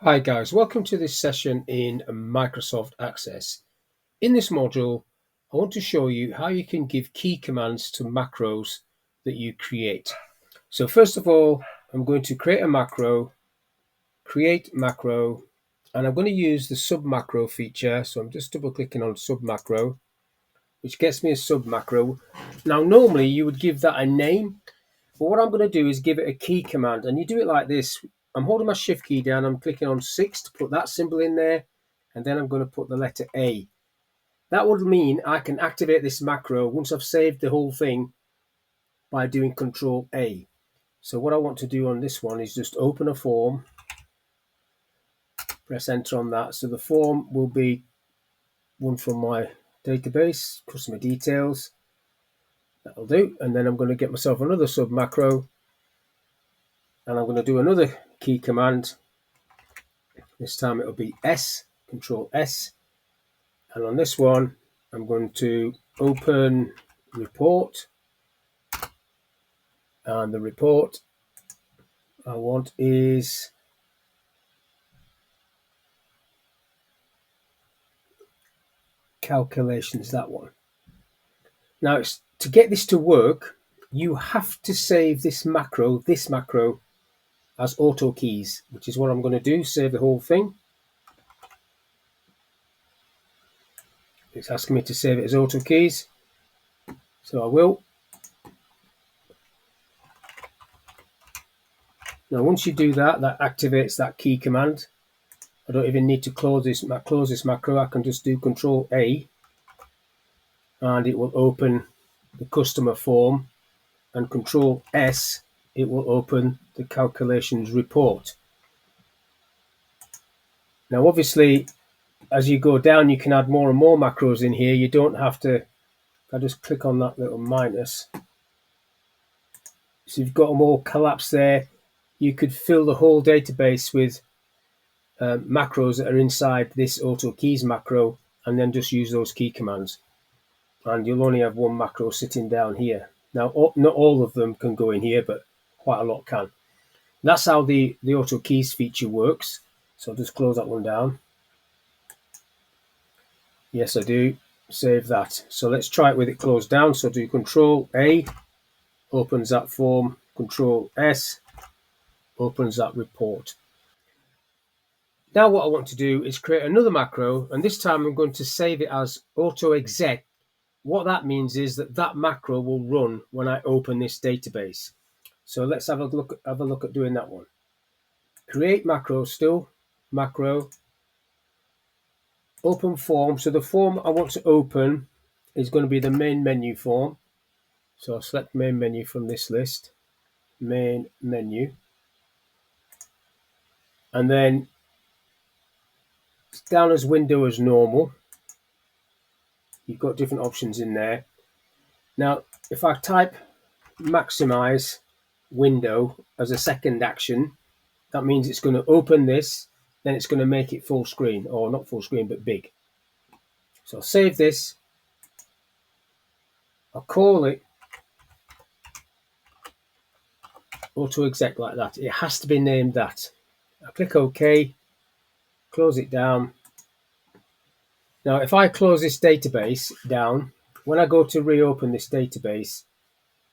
Hi guys, welcome to this session in Microsoft Access. In this module, I want to show you how you can give key commands to macros that you create. So first of all, I'm going to create a macro, create macro, and I'm going to use the sub macro feature. So I'm just double clicking on sub macro, which gets me a sub macro. Now normally you would give that a name, but what I'm going to do is give it a key command, and you do it like this. I'm holding my shift key down, I'm clicking on 6 to put that symbol in there, and then I'm going to put the letter A. That would mean I can activate this macro once I've saved the whole thing by doing Control A. So what I want to do on this one is just open a form, press enter on that. So the form will be one from my database, customer details. That'll do. And then I'm going to get myself another sub macro, and I'm going to do another key command. This time it'll be S, Control S. And on this one, I'm going to open report. And the report I want is calculations, that one. Now, to get this to work, you have to save this macro as auto keys, which is what I'm going to do, save the whole thing. It's asking me to save it as auto keys, so I will. Now, once you do that, that activates that key command. I don't even need to close this macro. I can just do Control A, and it will open the customer form, and Control S, it will open the calculations report. Now, obviously, as you go down, you can add more and more macros in here. You don't have to. If I just click on that little minus, so you've got them all collapsed there. You could fill the whole database with macros that are inside this auto keys macro, and then just use those key commands. And you'll only have one macro sitting down here. Now, not all of them can go in here, but quite a lot can. That's how the auto keys feature works. So I'll just close that one down. Yes, I do. Save that. So let's try it with it closed down. So do Control A, opens that form. Control S, opens that report. Now what I want to do is create another macro, and this time I'm going to save it as auto exec. What that means is that macro will run when I open this database. So let's have a look at doing that one. Create macro, still macro, open form. So the form I want to open is going to be the main menu form. So I'll select main menu from this list, main menu, and then it's down as window as normal. You've got different options in there. Now, if I type maximize window as a second action, that means it's going to open this, then it's going to make it full screen, or not full screen, but big. So I'll save this. I'll call it auto exec like that. It has to be named that. I click OK, close it down. Now, if I close this database down, when I go to reopen this database,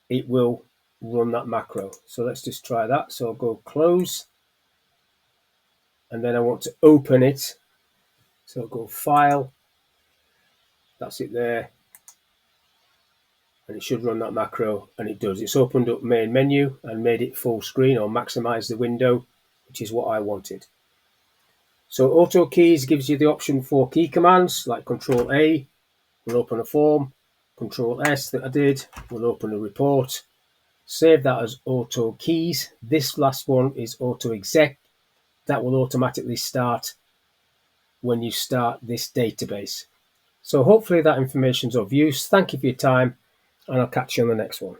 it will run that macro. So let's just try that. So I'll go close, and then I want to open it. So I'll go File. That's it there. And it should run that macro, and it does. It's opened up main menu and made it full screen, or maximize the window, which is what I wanted. So auto keys gives you the option for key commands, like Control A will open a form, Control S that I did will open a report. Save that as auto keys. This last one is auto exec. That will automatically start when you start this database. So hopefully that information is of use. Thank you for your time, and I'll catch you on the next one.